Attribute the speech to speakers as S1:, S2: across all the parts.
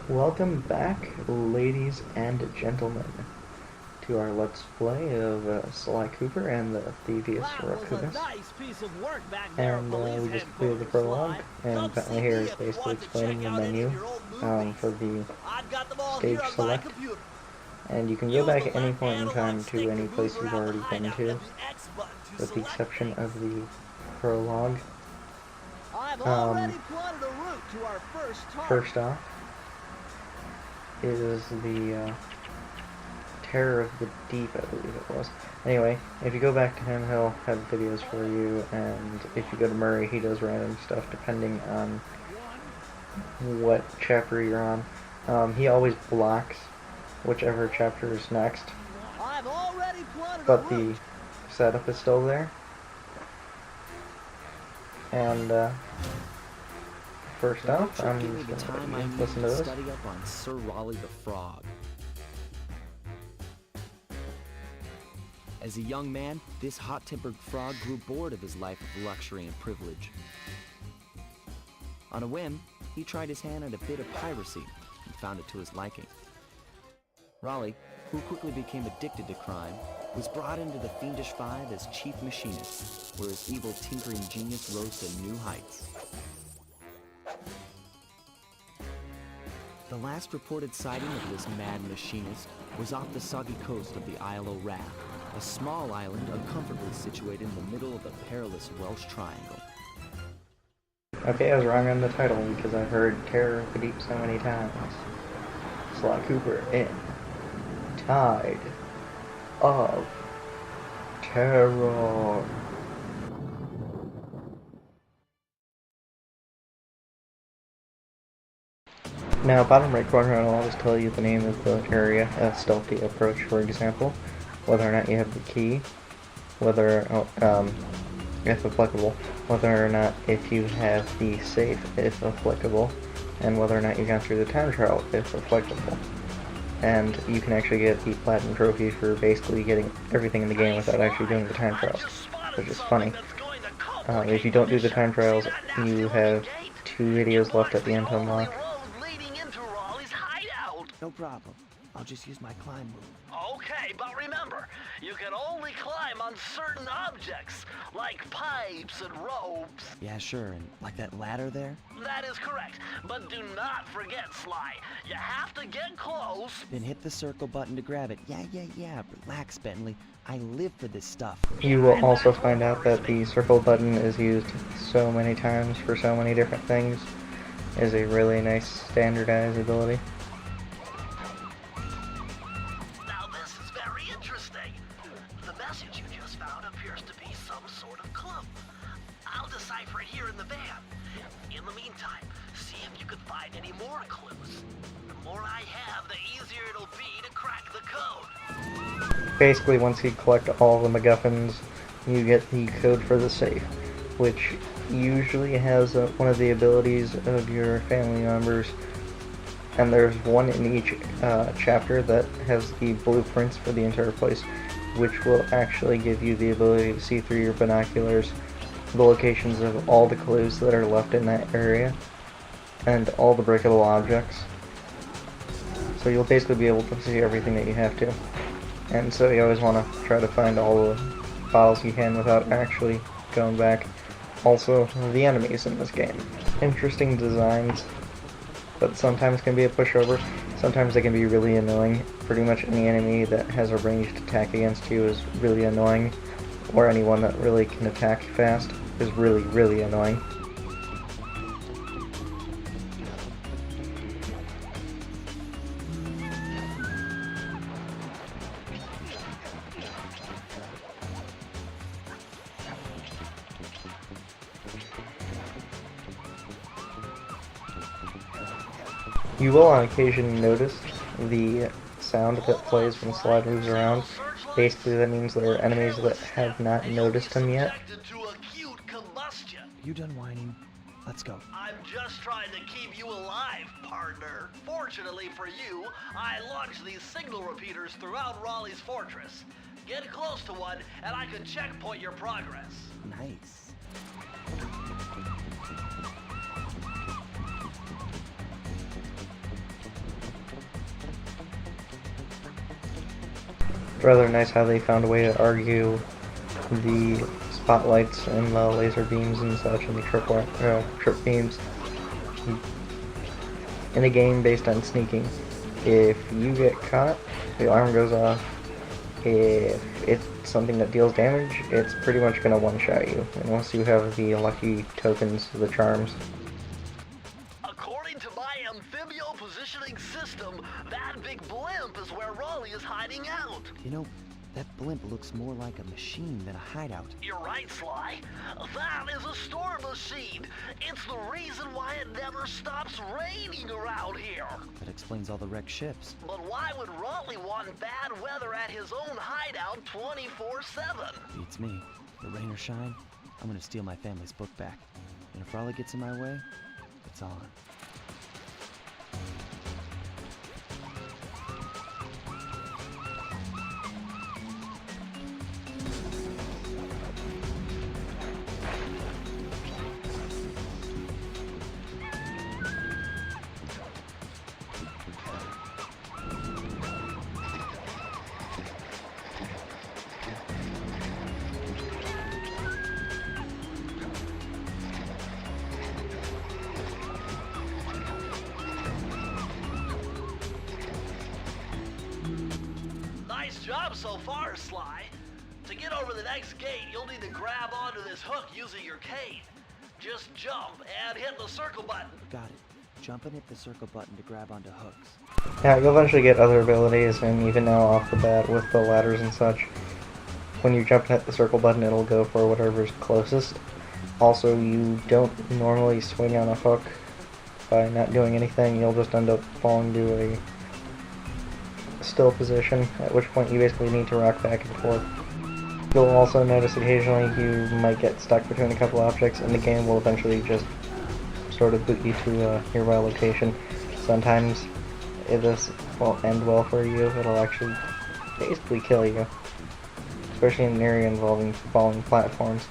S1: Welcome back, ladies and gentlemen, to our Let's Play of Sly Cooper and the Thievius Raccoonus. And we just completed the prologue, and Bentley here is basically explaining the menu for the stage select. And you can go back at any point in time to any place you've already been to, with the exception of the prologue. First off is the Terror of the Deep, I believe it was. Anyway, if you go back to him, he'll have videos for you, and if you go to Murray, he does random stuff depending on what chapter you're on. He always blocks whichever chapter is next, but the setup is still there. And first off, I'm just going to listen to this.
S2: Study up on Sir Raleigh the Frog. As a young man, this hot-tempered frog grew bored of his life of luxury and privilege. On a whim, he tried his hand at a bit of piracy and found it to his liking. Raleigh, who quickly became addicted to crime, was brought into the Fiendish Five as chief machinist, where his evil tinkering genius rose to new heights. The last reported sighting of this mad machinist was off the soggy coast of the Isle o' Wrath, a small island uncomfortably situated in the middle of the perilous Welsh Triangle.
S1: Okay, I was wrong on the title because I've heard Terror of the Deep so many times. Sly Cooper in Tide of Terror. Now, bottom right corner, I'll always tell you the name of the area, Stealthy Approach, for example, whether or not you have the key, whether, if applicable, whether or not if you have the safe, if applicable, and whether or not you got through the time trial, if applicable. And you can actually get the platinum trophy for basically getting everything in the game without actually doing the time trials, which is funny. If you don't do the time trials, you have 2 videos left at the end to unlock.
S2: No problem. I'll just use my climb move.
S3: Okay, but remember, you can only climb on certain objects, like pipes and ropes.
S2: Yeah, sure, and like that ladder there?
S3: That is correct, but do not forget, Sly. You have to get close.
S2: Then hit the circle button to grab it. Yeah. Relax, Bentley. I live for this stuff.
S1: You will also find out that the circle button is used so many times for so many different things. It is a really nice standardized ability.
S3: Here in the van. In the meantime, see if you can find any more clues. The more I have, the easier it'll be to crack the code.
S1: Basically, once you collect all the MacGuffins, you get the code for the safe, which usually has one of the abilities of your family members, and there's one in each chapter that has the blueprints for the entire place, which will actually give you the ability to see through your binoculars the locations of all the clues that are left in that area and all the breakable objects. So you'll basically be able to see everything that you have to. And so you always want to try to find all the bottles you can without actually going back. Also, the enemies in this game. Interesting designs, but sometimes can be a pushover. Sometimes they can be really annoying. Pretty much any enemy that has a ranged attack against you is really annoying. Or anyone that really can attack fast is really, really annoying. You will on occasion notice the sound that plays when Sly moves around. Basically, that means there are enemies that have not noticed him yet.
S2: You done whining? Let's go.
S3: I'm just trying to keep you alive, partner. Fortunately for you, I launched these signal repeaters throughout Raleigh's fortress. Get close to one, and I can checkpoint your progress.
S2: Nice.
S1: It's rather nice how they found a way to argue the spotlights and the laser beams and such, and the trip beams in a game based on sneaking. If you get caught, the alarm goes off. If it's something that deals damage, it's pretty much going to one-shot you, unless you have the lucky tokens, the charms.
S3: According to my amphibio positioning system, that big blimp is where Raleigh is hiding out.
S2: You know, that blimp looks more like a machine than a hideout.
S3: You're right, Sly. That is a storm machine. It's the reason why it never stops raining around here.
S2: That explains all the wrecked ships.
S3: But why would Raleigh want bad weather at his own hideout 24/7?
S2: Beats me. For rain or shine, I'm gonna steal my family's book back. And if Raleigh gets in my way, it's on.
S3: Nice job so far, Sly. To get over the next gate, you'll need to grab onto this hook using your cane. Just jump and hit the circle button.
S2: Got it. Jump and hit the circle button to grab onto hooks.
S1: Yeah, you'll eventually get other abilities, and even now off the bat with the ladders and such, when you jump and hit the circle button, it'll go for whatever's closest. Also, you don't normally swing on a hook by not doing anything. You'll just end up falling to a still position, at which point you basically need to rock back and forth. You'll also notice occasionally you might get stuck between a couple objects, and the game will eventually just sort of boot you to a nearby location. Sometimes this won't end well for you. It'll actually basically kill you, especially in an area involving falling platforms.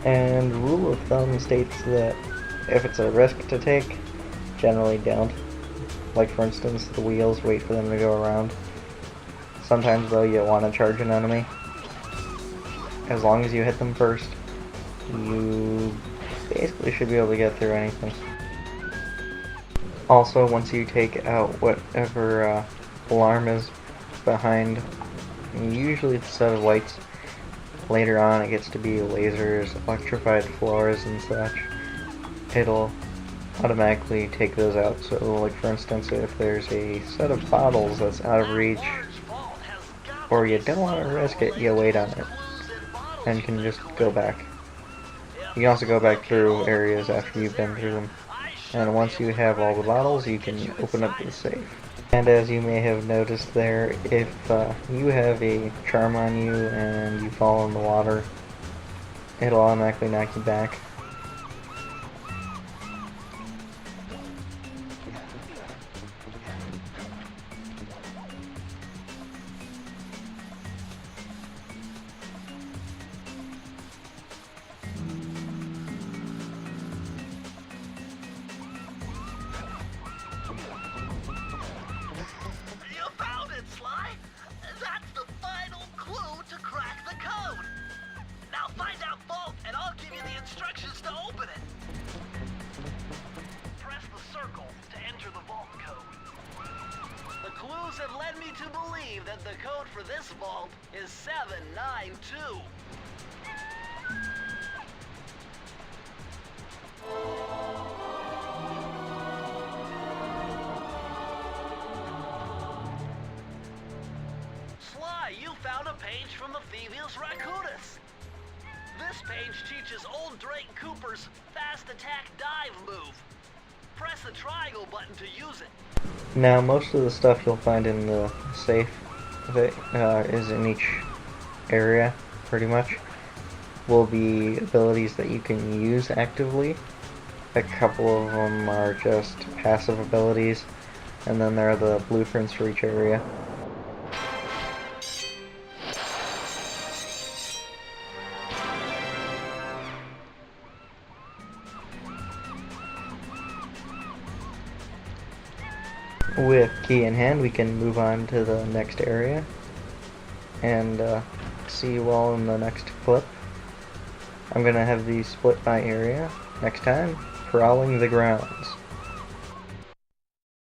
S1: And rule of thumb states that if it's a risk to take, generally don't. Like for instance, the wheels, wait for them to go around. Sometimes though you want to charge an enemy. As long as you hit them first, you basically should be able to get through anything. Also, once you take out whatever alarm is behind, usually it's a set of lights. Later on it gets to be lasers, electrified floors and such. It'll automatically take those out. So like for instance, if there's a set of bottles that's out of reach, or you don't want to risk it, you wait on it and can just go back. You can also go back through areas after you've been through them. And once you have all the bottles, you can open up the safe. And as you may have noticed there, if you have a charm on you and you fall in the water, it'll automatically knock you back.
S3: Have led me to believe that the code for this vault is 792. Sly, you found a page from the Thievius Raccoonus. This page teaches old Drake Cooper's fast attack dive move. Press the triangle button to use it.
S1: Now, most of the stuff you'll find in the safe is in each area, pretty much, will be abilities that you can use actively. A couple of them are just passive abilities, and then there are the blueprints for each area. With key in hand, we can move on to the next area, and see you all in the next clip. I'm gonna have these split by area. Next time, prowling the grounds.